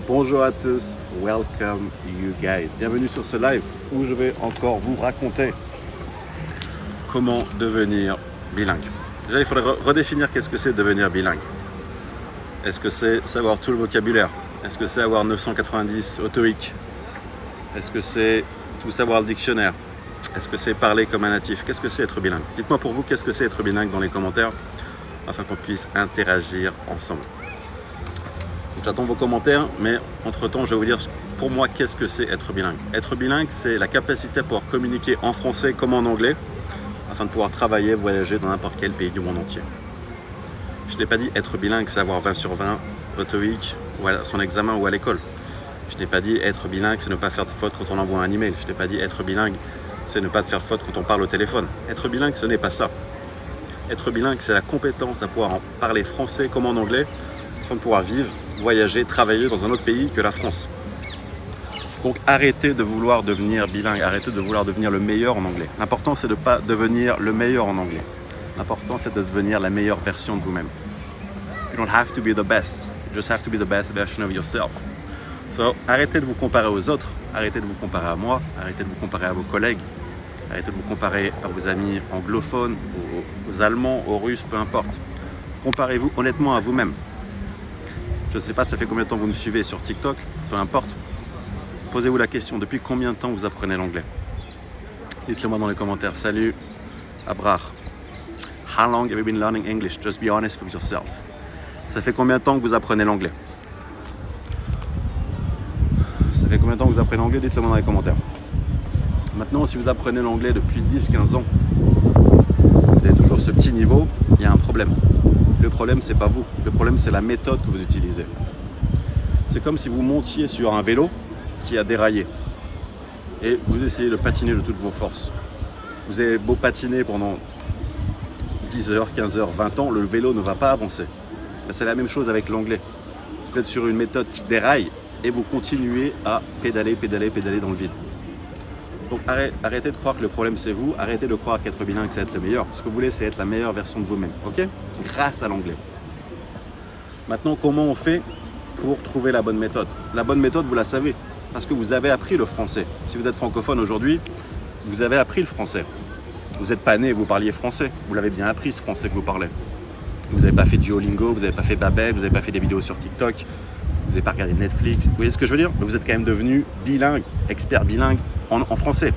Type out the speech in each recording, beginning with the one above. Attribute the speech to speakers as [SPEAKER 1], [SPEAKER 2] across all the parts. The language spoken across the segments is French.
[SPEAKER 1] Bonjour à tous, welcome you guys. Bienvenue sur ce live où je vais encore vous raconter comment devenir bilingue. Déjà, il faudrait redéfinir qu'est-ce que c'est devenir bilingue. Est-ce que c'est savoir tout le vocabulaire? Est-ce que c'est avoir 990 au TOEIC? Est-ce que c'est tout savoir le dictionnaire? Est-ce que c'est parler comme un natif? Qu'est-ce que c'est être bilingue? Dites-moi pour vous qu'est-ce que c'est être bilingue dans les commentaires afin qu'on puisse interagir ensemble. J'attends vos commentaires, mais entre-temps, je vais vous dire pour moi qu'est-ce que c'est être bilingue. Être bilingue, c'est la capacité à pouvoir communiquer en français comme en anglais afin de pouvoir travailler, voyager dans n'importe quel pays du monde entier. Je n'ai pas dit être bilingue, c'est avoir 20 sur 20 au TOEIC ou à son examen ou à l'école. Je n'ai pas dit être bilingue, c'est ne pas faire de faute quand on envoie un email. Je n'ai pas dit être bilingue, c'est ne pas faire de faute quand on parle au téléphone. Être bilingue, ce n'est pas ça. Être bilingue, c'est la compétence à pouvoir parler français comme en anglais afin de pouvoir vivre, voyager, travailler dans un autre pays que la France. Donc arrêtez de vouloir devenir bilingue, arrêtez de vouloir devenir le meilleur en anglais. L'important, c'est de ne pas devenir le meilleur en anglais. L'important, c'est de devenir la meilleure version de vous-même. You don't have to be the best, you just have to be the best version of yourself. So, arrêtez de vous comparer aux autres, arrêtez de vous comparer à moi, arrêtez de vous comparer à vos collègues, arrêtez de vous comparer à vos amis anglophones, aux Allemands, aux Russes, peu importe. Comparez-vous honnêtement à vous-même. Je ne sais pas, ça fait combien de temps vous me suivez sur TikTok, peu importe. Posez-vous la question, depuis combien de temps vous apprenez l'anglais? Dites-le moi dans les commentaires. Salut, Abrar. How long have you been learning English? Just be honest with yourself. Ça fait combien de temps que vous apprenez l'anglais? Ça fait combien de temps que vous apprenez l'anglais? Dites-le moi dans les commentaires. Maintenant, si vous apprenez l'anglais depuis 10-15 ans, vous avez toujours ce petit niveau, il y a un problème. Le problème, c'est pas vous. Le problème, c'est la méthode que vous utilisez. C'est comme si vous montiez sur un vélo qui a déraillé et vous essayez de patiner de toutes vos forces. Vous avez beau patiner pendant 10 heures, 15 heures, 20 ans, le vélo ne va pas avancer. C'est la même chose avec l'anglais. Vous êtes sur une méthode qui déraille et vous continuez à pédaler dans le vide. Donc arrêtez de croire que le problème c'est vous, arrêtez de croire qu'être bilingue c'est être le meilleur. Ce que vous voulez c'est être la meilleure version de vous-même, ok? Grâce à l'anglais. Maintenant, comment on fait pour trouver la bonne méthode? La bonne méthode, vous la savez, parce que vous avez appris le français. Si vous êtes francophone aujourd'hui, vous avez appris le français. Vous n'êtes pas né et vous parliez français. Vous l'avez bien appris ce français que vous parlez. Vous n'avez pas fait Duolingo, vous n'avez pas fait Babel, vous n'avez pas fait des vidéos sur TikTok, vous n'avez pas regardé Netflix. Vous voyez ce que je veux dire? Vous êtes quand même devenu bilingue, expert bilingue en français.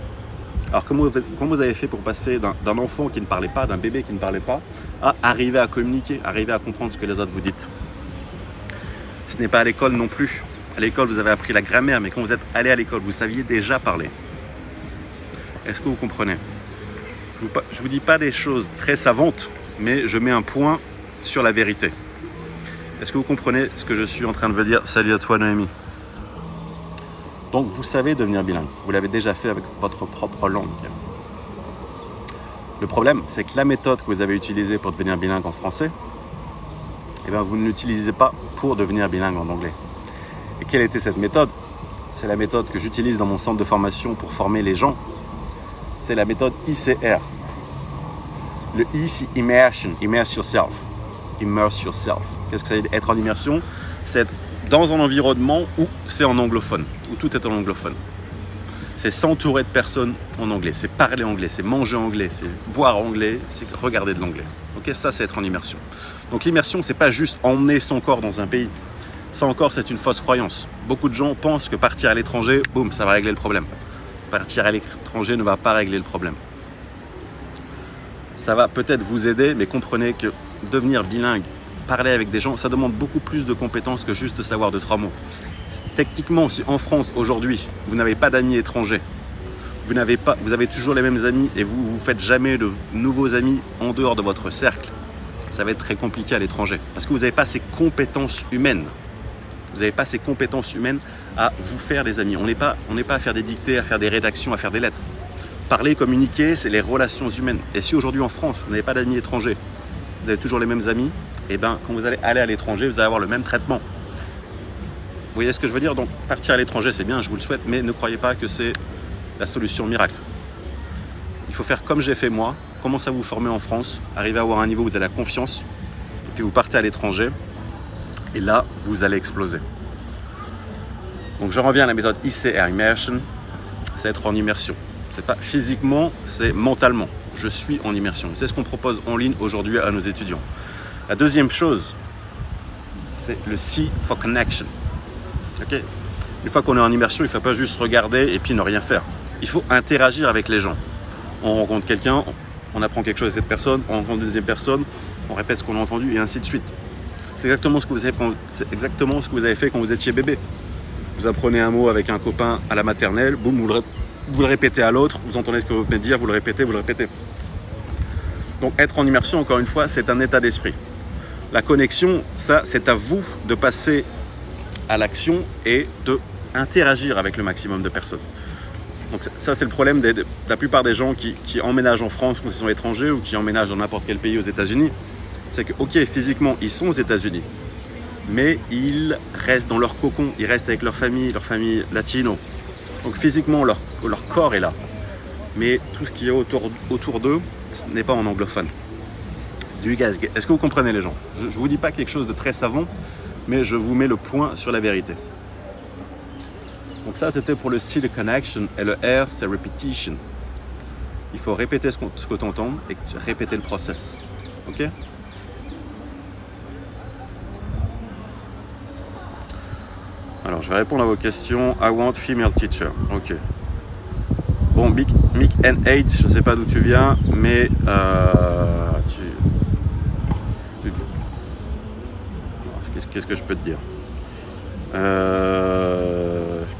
[SPEAKER 1] Alors comment vous avez fait pour passer d'un enfant qui ne parlait pas, d'un bébé qui ne parlait pas, à arriver à communiquer, arriver à comprendre ce que les autres vous dites? Ce n'est pas à l'école non plus. À l'école, vous avez appris la grammaire, mais quand vous êtes allé à l'école, vous saviez déjà parler. Est-ce que vous comprenez? Je ne vous dis pas des choses très savantes, mais je mets un point sur la vérité. Est-ce que vous comprenez ce que je suis en train de vous dire? Salut à toi, Noémie. Donc, vous savez devenir bilingue. Vous l'avez déjà fait avec votre propre langue. Le problème, c'est que la méthode que vous avez utilisée pour devenir bilingue en français, eh bien, vous ne l'utilisez pas pour devenir bilingue en anglais. Et quelle était cette méthode? C'est la méthode que j'utilise dans mon centre de formation pour former les gens. C'est la méthode ICR. Le I, c'est immersion, immerse yourself. Immerse yourself. Qu'est-ce que ça veut dire être en immersion? C'est être dans un environnement où c'est en anglophone, où tout est en anglophone. C'est s'entourer de personnes en anglais, c'est parler anglais, c'est manger anglais, c'est boire anglais, c'est regarder de l'anglais. Ok, ça c'est être en immersion. Donc l'immersion, c'est pas juste emmener son corps dans un pays. Ça encore, c'est une fausse croyance. Beaucoup de gens pensent que partir à l'étranger, boum, ça va régler le problème. Partir à l'étranger ne va pas régler le problème. Ça va peut-être vous aider, mais comprenez que devenir bilingue, parler avec des gens, ça demande beaucoup plus de compétences que juste savoir 2-3 mots. Techniquement, si en France, aujourd'hui, vous n'avez pas d'amis étrangers, vous avez toujours les mêmes amis et vous ne faites jamais de nouveaux amis en dehors de votre cercle, ça va être très compliqué à l'étranger. Parce que vous n'avez pas ces compétences humaines. Vous n'avez pas ces compétences humaines à vous faire des amis. On n'est pas à faire des dictées, à faire des rédactions, à faire des lettres. Parler, communiquer, c'est les relations humaines. Et si aujourd'hui en France, vous n'avez pas d'amis étrangers, vous avez toujours les mêmes amis, et bien quand vous allez aller à l'étranger, vous allez avoir le même traitement. Vous voyez ce que je veux dire? Donc partir à l'étranger, c'est bien, je vous le souhaite, mais ne croyez pas que c'est la solution miracle. Il faut faire comme j'ai fait moi, commencez à vous former en France, arriver à avoir un niveau où vous avez la confiance, et puis vous partez à l'étranger, et là, vous allez exploser. Donc je reviens à la méthode ICR, Immersion, c'est être en immersion. C'est pas physiquement, c'est mentalement. Je suis en immersion. C'est ce qu'on propose en ligne aujourd'hui à nos étudiants. La deuxième chose, c'est le C for Connection. Okay. Une fois qu'on est en immersion, il ne faut pas juste regarder et puis ne rien faire. Il faut interagir avec les gens. On rencontre quelqu'un, on apprend quelque chose de cette personne, on rencontre une deuxième personne, on répète ce qu'on a entendu et ainsi de suite. C'est exactement ce que vous avez fait quand vous étiez bébé. Vous apprenez un mot avec un copain à la maternelle, boum, vous le répétez à l'autre, vous entendez ce que vous venez de dire, vous le répétez, vous le répétez. Donc être en immersion, encore une fois, c'est un état d'esprit. La connexion, ça, c'est à vous de passer à l'action et de interagir avec le maximum de personnes. Donc ça, c'est le problème de la plupart des gens qui emménagent en France quand ils sont étrangers ou qui emménagent dans n'importe quel pays aux États-Unis. C'est que, ok, physiquement, ils sont aux États-Unis, mais ils restent dans leur cocon, ils restent avec leur famille latino. Donc physiquement, leur corps est là. Mais tout ce qui est autour d'eux n'est pas en anglophone. Est-ce que vous comprenez les gens? Je ne vous dis pas quelque chose de très savant, mais je vous mets le point sur la vérité. Donc ça, c'était pour le C de Connection, et le R, c'est Repetition. Il faut répéter ce que tu entends et répéter le process. Ok? Alors, je vais répondre à vos questions. I want female teacher. Ok. Bon, Mick N8, je ne sais pas d'où tu viens, mais qu'est-ce que je peux te dire?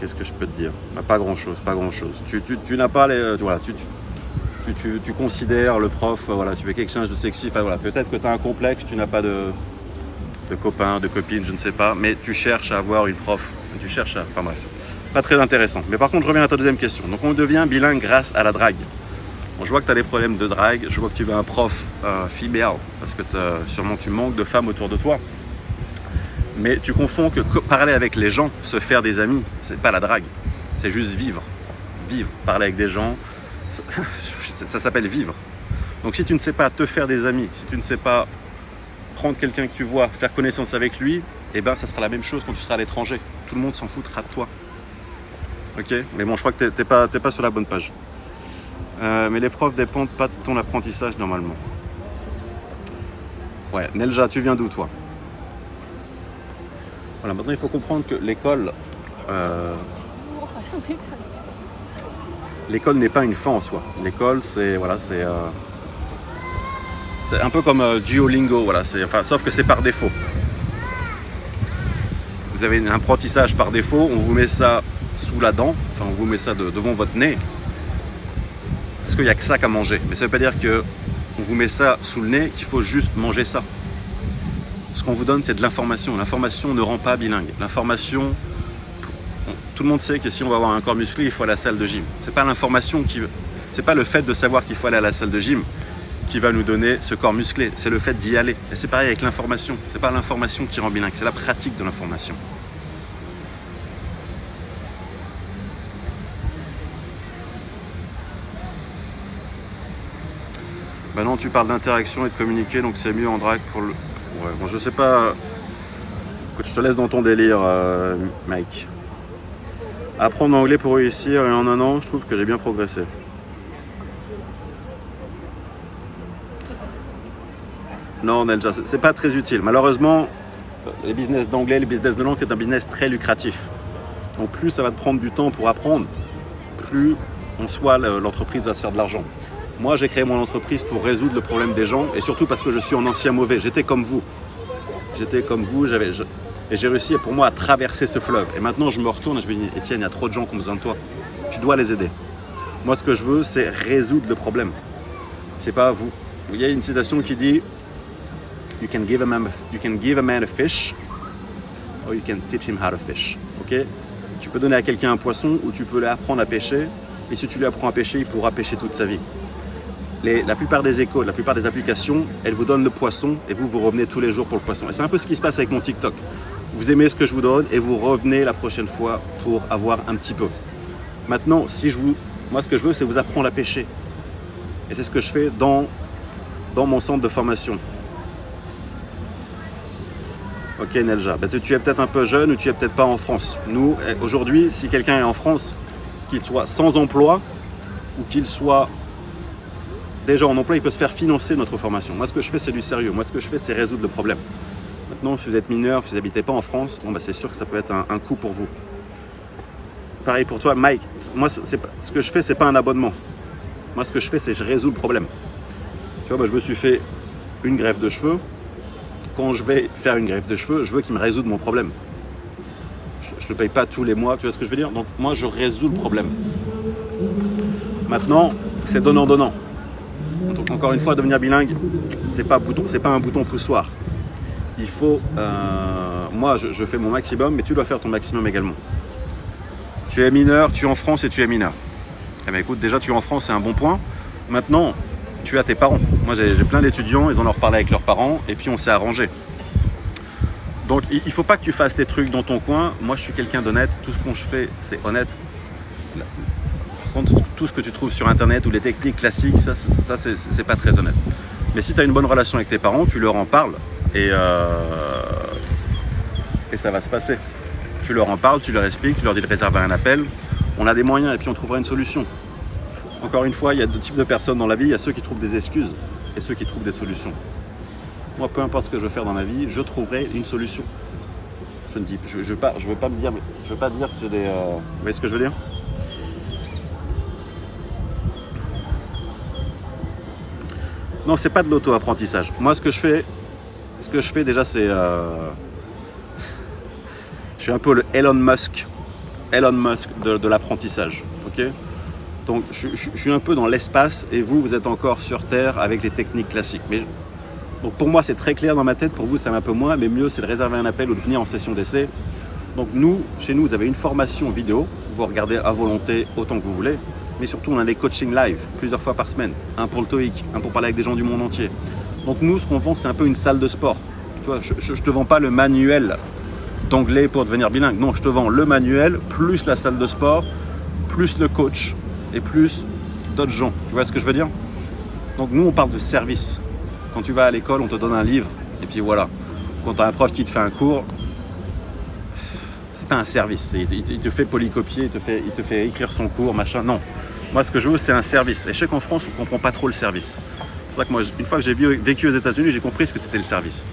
[SPEAKER 1] Qu'est-ce que je peux te dire? Bah, pas grand-chose, pas grand-chose. Tu n'as pas les... Voilà, tu considères le prof, voilà, tu fais quelque chose de sexy, enfin, voilà, peut-être que tu as un complexe, tu n'as pas de copains, de copines, je ne sais pas, mais tu cherches à avoir une prof, tu cherches à... Enfin bref, pas très intéressant. Mais par contre, je reviens à ta deuxième question. Donc on devient bilingue grâce à la drague. Bon, je vois que tu as des problèmes de drague, je vois que tu veux un prof female, parce que sûrement tu manques de femmes autour de toi. Mais tu confonds que parler avec les gens, se faire des amis, c'est pas la drague, c'est juste vivre. Vivre, parler avec des gens, ça s'appelle vivre. Donc si tu ne sais pas te faire des amis, si tu ne sais pas prendre quelqu'un que tu vois, faire connaissance avec lui, eh ben ça sera la même chose quand tu seras à l'étranger. Tout le monde s'en foutra de toi. Ok? Mais bon, je crois que t'es pas sur la bonne page. Mais les profs dépendent pas de ton apprentissage normalement. Ouais, Nelja, tu viens d'où toi? Voilà, maintenant il faut comprendre que l'école n'est pas une fin en soi. L'école, c'est voilà, c'est un peu comme Duolingo, voilà, enfin, sauf que c'est par défaut. Vous avez un apprentissage par défaut, on vous met ça sous la dent, enfin on vous met ça devant votre nez, parce qu'il n'y a que ça qu'à manger. Mais ça ne veut pas dire qu'on vous met ça sous le nez, qu'il faut juste manger ça. Ce qu'on vous donne, c'est de l'information. L'information ne rend pas bilingue. L'information, tout le monde sait que si on va avoir un corps musclé, il faut aller à la salle de gym. C'est pas l'information c'est pas le fait de savoir qu'il faut aller à la salle de gym qui va nous donner ce corps musclé. C'est le fait d'y aller. Et c'est pareil avec l'information. C'est pas l'information qui rend bilingue, c'est la pratique de l'information. Maintenant, tu parles d'interaction et de communiquer, donc c'est mieux en drague pour le... Ouais, bon, je sais pas. Écoute, je te laisse dans ton délire, Mike. Apprendre l'anglais pour réussir, et en un an, je trouve que j'ai bien progressé. Non, Nelja, c'est pas très utile. Malheureusement, les business d'anglais, les business de langue, c'est un business très lucratif. Donc plus ça va te prendre du temps pour apprendre, plus en soi l'entreprise va se faire de l'argent. Moi, j'ai créé mon entreprise pour résoudre le problème des gens, et surtout parce que je suis un ancien mauvais. J'étais comme vous. Et j'ai réussi pour moi à traverser ce fleuve. Et maintenant, je me retourne et je me dis, Étienne, il y a trop de gens qui ont besoin de toi. Tu dois les aider. Moi, ce que je veux, c'est résoudre le problème. C'est pas vous. Il y a une citation qui dit, You can give a man a fish, or you can teach him how to fish. Okay? Tu peux donner à quelqu'un un poisson, ou tu peux lui apprendre à pêcher. Et si tu lui apprends à pêcher, il pourra pêcher toute sa vie. La plupart des écoles, la plupart des applications, elles vous donnent le poisson et vous revenez tous les jours pour le poisson. Et c'est un peu ce qui se passe avec mon TikTok. Vous aimez ce que je vous donne et vous revenez la prochaine fois pour avoir un petit peu. Maintenant, moi ce que je veux, c'est vous apprendre à pêcher. Et c'est ce que je fais dans mon centre de formation. Ok Nelja, bah, tu es peut-être un peu jeune ou tu es peut-être pas en France. Nous, aujourd'hui, si quelqu'un est en France, qu'il soit sans emploi ou qu'il soit déjà en emploi, il peut se faire financer notre formation. Moi, ce que je fais, c'est du sérieux. Moi, ce que je fais, c'est résoudre le problème. Maintenant, si vous êtes mineur, si vous n'habitez pas en France, bon, bah, c'est sûr que ça peut être un coût pour vous. Pareil pour toi, Mike. Moi, ce que je fais, c'est pas un abonnement. Moi, ce que je fais, c'est je résous le problème. Tu vois, moi, je me suis fait une greffe de cheveux. Quand je vais faire une greffe de cheveux, je veux qu'il me résoudre mon problème. Je ne le paye pas tous les mois, tu vois ce que je veux dire? Donc moi, je résous le problème. Maintenant, c'est donnant-donnant. Encore une fois, devenir bilingue, c'est pas un bouton poussoir. Il faut... moi, je fais mon maximum, mais tu dois faire ton maximum également. Tu es mineur, tu es en France et tu es mineur. Eh bien, écoute, déjà, tu es en France, c'est un bon point. Maintenant, tu as tes parents. Moi, j'ai plein d'étudiants, ils en ont reparlé avec leurs parents, et puis on s'est arrangé. Donc, il ne faut pas que tu fasses tes trucs dans ton coin. Moi, je suis quelqu'un d'honnête. Tout ce que je fais, c'est honnête. Par contre, tout ce que tu trouves sur Internet ou les techniques classiques, ça c'est pas très honnête. Mais si tu as une bonne relation avec tes parents, tu leur en parles et ça va se passer. Tu leur en parles, tu leur expliques, tu leur dis de réserver un appel. On a des moyens et puis on trouvera une solution. Encore une fois, il y a deux types de personnes dans la vie. Il y a ceux qui trouvent des excuses et ceux qui trouvent des solutions. Moi, peu importe ce que je veux faire dans ma vie, je trouverai une solution. Je veux pas dire que j'ai des... Vous voyez ce que je veux dire? Non, c'est pas de l'auto-apprentissage. Moi, ce que je fais déjà, c'est... je suis un peu le Elon Musk de l'apprentissage. Ok? Donc, je suis un peu dans l'espace et vous êtes encore sur Terre avec les techniques classiques. Donc pour moi, c'est très clair dans ma tête. Pour vous, c'est un peu moins. Mais mieux, c'est de réserver un appel ou de venir en session d'essai. Donc chez nous, vous avez une formation vidéo. Vous regardez à volonté autant que vous voulez. Mais surtout, on a des coachings live plusieurs fois par semaine. Un pour le TOEIC, un pour parler avec des gens du monde entier. Donc nous, ce qu'on vend, c'est un peu une salle de sport. Tu vois, je te vends pas le manuel d'anglais pour devenir bilingue. Non, je te vends le manuel, plus la salle de sport, plus le coach et plus d'autres gens. Tu vois ce que je veux dire? Donc nous, on parle de service. Quand tu vas à l'école, on te donne un livre et puis voilà. Quand tu as un prof qui te fait un cours, c'est pas un service. Il te fait polycopier, il te fait écrire son cours, machin. Non. Moi, ce que je veux, c'est un service. Et je sais qu'en France, on ne comprend pas trop le service. C'est pour ça que moi, une fois que j'ai vécu aux États-Unis, j'ai compris ce que c'était le service.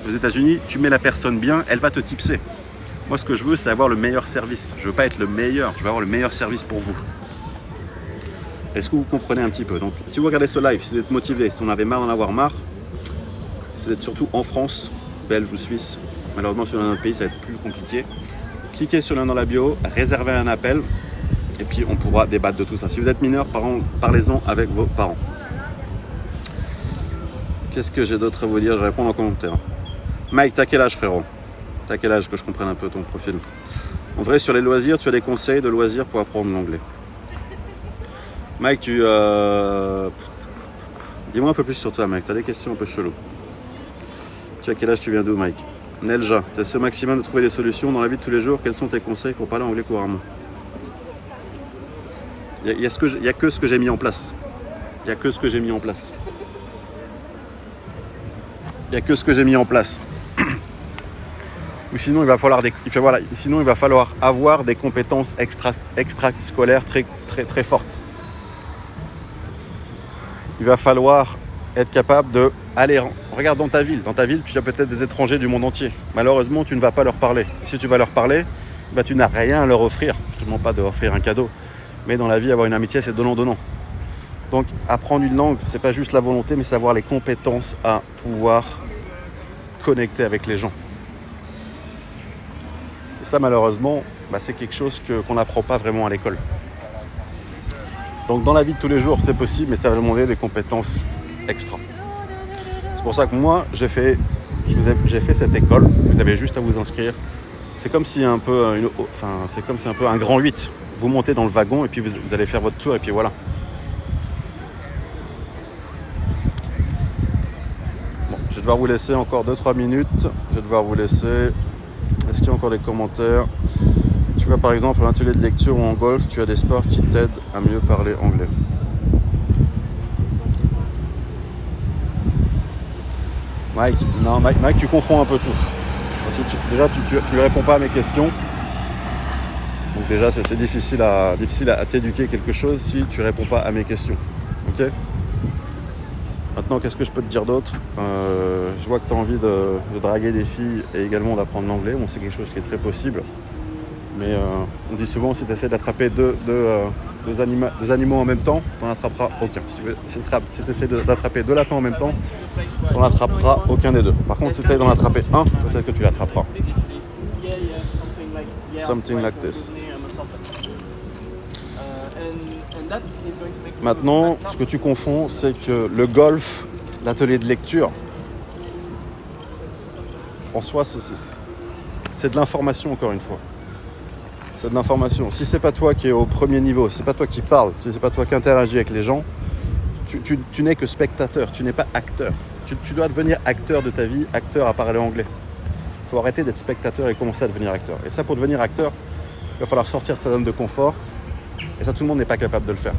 [SPEAKER 1] Aux États-Unis, tu mets la personne bien, elle va te tipser. Moi, ce que je veux, c'est avoir le meilleur service. Je veux pas être le meilleur, je veux avoir le meilleur service pour vous. Est-ce que vous comprenez un petit peu? Donc, si vous regardez ce live, si vous êtes motivé, si on avait marre d'en avoir marre, si vous êtes surtout en France, Belge ou Suisse, malheureusement sur un autre pays, ça va être plus compliqué. Cliquez sur le lien dans la bio, réservez un appel, et puis on pourra débattre de tout ça. Si vous êtes mineur, parlez-en avec vos parents. Qu'est-ce que j'ai d'autre à vous dire? Je vais répondre en commentaire. Mike, t'as quel âge, frérot? T'as quel âge, que je comprenne un peu ton profil? En vrai, sur les loisirs, tu as des conseils de loisirs pour apprendre l'anglais? Mike, dis-moi un peu plus sur toi, Mike. Tu as des questions un peu cheloues. Tu as quel âge? Tu viens d'où, Mike? Nelja, tu essaies au maximum de trouver des solutions dans la vie de tous les jours. Quels sont tes conseils pour parler anglais couramment? Il n'y a que ce que j'ai mis en place. Il n'y a que ce que j'ai mis en place. Il n'y a que ce que j'ai mis en place. Ou sinon, il va falloir avoir des compétences extrascolaires très fortes. Il va falloir être capable de aller, regarde dans ta ville, tu as peut-être des étrangers du monde entier. Malheureusement, tu ne vas pas leur parler. Et si tu vas leur parler, bah, tu n'as rien à leur offrir. Je ne te demande pas de leur offrir un cadeau. Mais dans la vie, avoir une amitié, c'est donnant-donnant. Donc, apprendre une langue, c'est pas juste la volonté, mais savoir les compétences à pouvoir connecter avec les gens. Et ça, malheureusement, bah, c'est quelque chose qu'on n'apprend pas vraiment à l'école. Donc, dans la vie de tous les jours, c'est possible, mais ça va demander des compétences extra. C'est pour ça que moi, j'ai fait cette école. Vous avez juste à vous inscrire. C'est comme si un peu un grand 8. Vous montez dans le wagon et puis vous allez faire votre tour et puis voilà. Bon, je vais devoir vous laisser encore 2-3 minutes. Je vais devoir vous laisser. Est-ce qu'il y a encore des commentaires? Tu vois, par exemple, en atelier de lecture ou en golf, tu as des sports qui t'aident à mieux parler anglais. Mike, tu confonds un peu tout. Déjà, tu ne réponds pas à mes questions. Donc déjà, c'est difficile à t'éduquer quelque chose si tu ne réponds pas à mes questions. Ok? Maintenant, qu'est-ce que je peux te dire d'autre? Je vois que tu as envie de draguer des filles et également d'apprendre l'anglais. Bon, c'est quelque chose qui est très possible. Mais on dit souvent, si tu essaies d'attraper deux animaux en même temps, tu n'en attraperas aucun. Si tu essaies d'attraper 2 lapins en même temps, tu n'en attraperas aucun des 2. Par contre, si tu essaies d'en attraper un, peut-être que tu l'attraperas. Something like this. Maintenant, ce que tu confonds, c'est que le golf, l'atelier de lecture, en soi, c'est de l'information, encore une fois. C'est de l'information. Si c'est pas toi qui es au premier niveau, si c'est pas toi qui parle, si c'est pas toi qui interagis avec les gens, tu n'es que spectateur, tu n'es pas acteur. Tu dois devenir acteur de ta vie, acteur à parler anglais. Il faut arrêter d'être spectateur et commencer à devenir acteur. Et ça, pour devenir acteur, il va falloir sortir de sa zone de confort. Et ça, tout le monde n'est pas capable de le faire.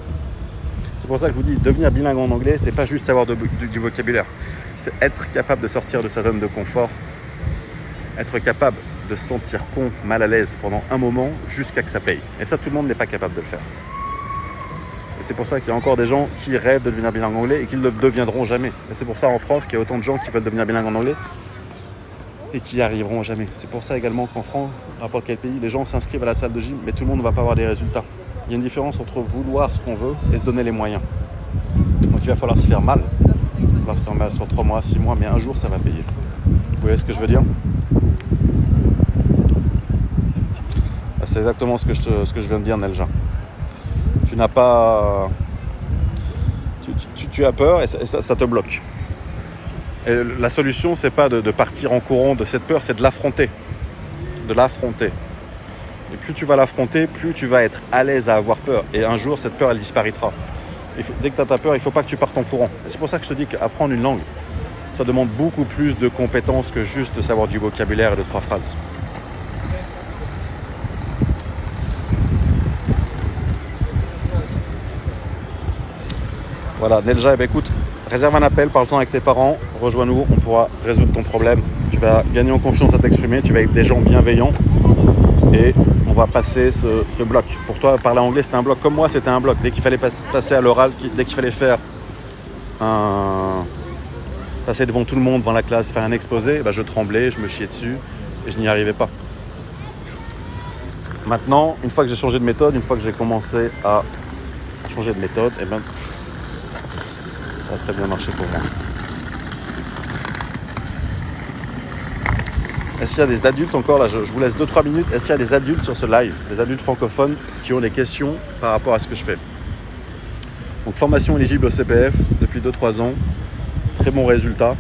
[SPEAKER 1] C'est pour ça que je vous dis, devenir bilingue en anglais, c'est pas juste savoir du vocabulaire. C'est être capable de sortir de sa zone de confort, être capable de se sentir con, mal à l'aise pendant un moment jusqu'à que ça paye. Et ça, tout le monde n'est pas capable de le faire. Et c'est pour ça qu'il y a encore des gens qui rêvent de devenir bilingue en anglais et qui ne le deviendront jamais. Et c'est pour ça en France qu'il y a autant de gens qui veulent devenir bilingue en anglais et qui n'y arriveront jamais. C'est pour ça également qu'en France, n'importe quel pays, les gens s'inscrivent à la salle de gym, mais tout le monde ne va pas avoir des résultats. Il y a une différence entre vouloir ce qu'on veut et se donner les moyens. Donc il va falloir se faire mal. Il va falloir se faire mal sur 3 mois, 6 mois, mais un jour ça va payer. Vous voyez ce que je veux dire? C'est exactement ce que je viens de dire, Nelja. Tu n'as pas... Tu as peur et ça te bloque. Et la solution, c'est pas de partir en courant de cette peur, c'est de l'affronter. De l'affronter. Et plus tu vas l'affronter, plus tu vas être à l'aise à avoir peur. Et un jour, cette peur, elle disparaîtra. Dès que tu as ta peur, il ne faut pas que tu partes en courant. Et c'est pour ça que je te dis qu'apprendre une langue, ça demande beaucoup plus de compétences que juste de savoir du vocabulaire et de 3 phrases. Voilà, Nelja, écoute, réserve un appel, parle-en avec tes parents, rejoins-nous, on pourra résoudre ton problème. Tu vas gagner en confiance à t'exprimer, tu vas être des gens bienveillants et on va passer ce bloc. Pour toi, parler anglais, c'était un bloc. Comme moi, c'était un bloc. Dès qu'il fallait passer à l'oral, dès qu'il fallait faire passer devant tout le monde, devant la classe, faire un exposé, je tremblais, je me chiais dessus et je n'y arrivais pas. Maintenant, une fois que j'ai changé de méthode, une fois que j'ai commencé à changer de méthode, ça a très bien marché pour moi. Est-ce qu'il y a des adultes encore, là je vous laisse 2-3 minutes, est-ce qu'il y a des adultes sur ce live, des adultes francophones qui ont des questions par rapport à ce que je fais? Donc formation éligible au CPF depuis 2-3 ans, très bon résultat.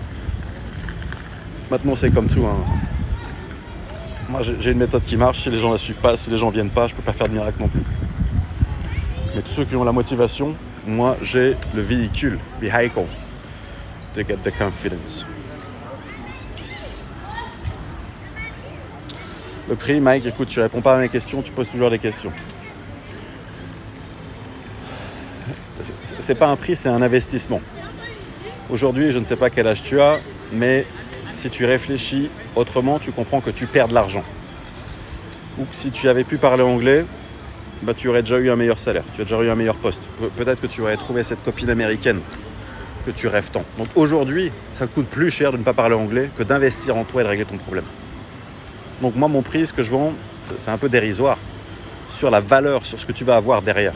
[SPEAKER 1] Maintenant c'est comme tout, hein. Moi j'ai une méthode qui marche, si les gens ne la suivent pas, si les gens ne viennent pas, je ne peux pas faire de miracle non plus. Mais tous ceux qui ont la motivation, moi j'ai le véhicule, vehicle, to get the confidence. Le prix, Mike, écoute, tu réponds pas à mes questions, tu poses toujours des questions. C'est pas un prix, c'est un investissement. Aujourd'hui, je ne sais pas quel âge tu as, mais si tu réfléchis autrement, tu comprends que tu perds de l'argent. Ou que si tu avais pu parler anglais, tu aurais déjà eu un meilleur salaire, tu as déjà eu un meilleur poste. Peut-être que tu aurais trouvé cette copine américaine que tu rêves tant. Donc aujourd'hui, ça coûte plus cher de ne pas parler anglais que d'investir en toi et de régler ton problème. Donc moi, mon prix, ce que je vends, c'est un peu dérisoire sur la valeur, sur ce que tu vas avoir derrière.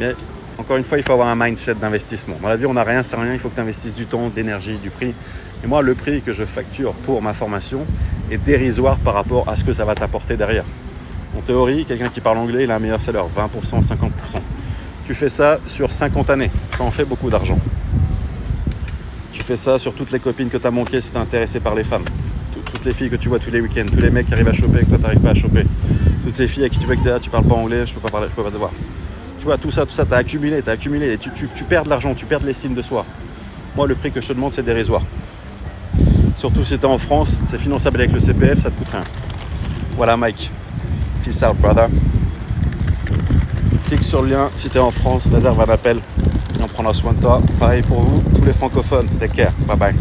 [SPEAKER 1] Mais encore une fois, il faut avoir un mindset d'investissement. Dans la vie, on n'a rien, c'est rien. Il faut que tu investisses du temps, de l'énergie, du prix. Et moi, le prix que je facture pour ma formation est dérisoire par rapport à ce que ça va t'apporter derrière. En théorie, quelqu'un qui parle anglais, il a un meilleur salaire, 20%, 50%. Tu fais ça sur 50 années, ça en fait beaucoup d'argent. Tu fais ça sur toutes les copines que tu as manquées si tu es intéressé par les femmes. Toutes les filles que tu vois tous les week-ends, tous les mecs qui arrivent à choper et que toi tu n'arrives pas à choper. Toutes ces filles à qui tu vois que tu es là, tu parles pas anglais, je peux pas te voir. Tu vois, tout ça, tu as accumulé et tu perds de l'argent, tu perds de l'estime de soi. Moi, le prix que je te demande, c'est dérisoire. Surtout si tu es en France, c'est finançable avec le CPF, ça te coûte rien. Voilà, Mike. Peace out, brother. Clique sur le lien si tu es en France, réserve un appel et on prendra soin de toi. Pareil pour vous, tous les francophones. Take care. Bye bye.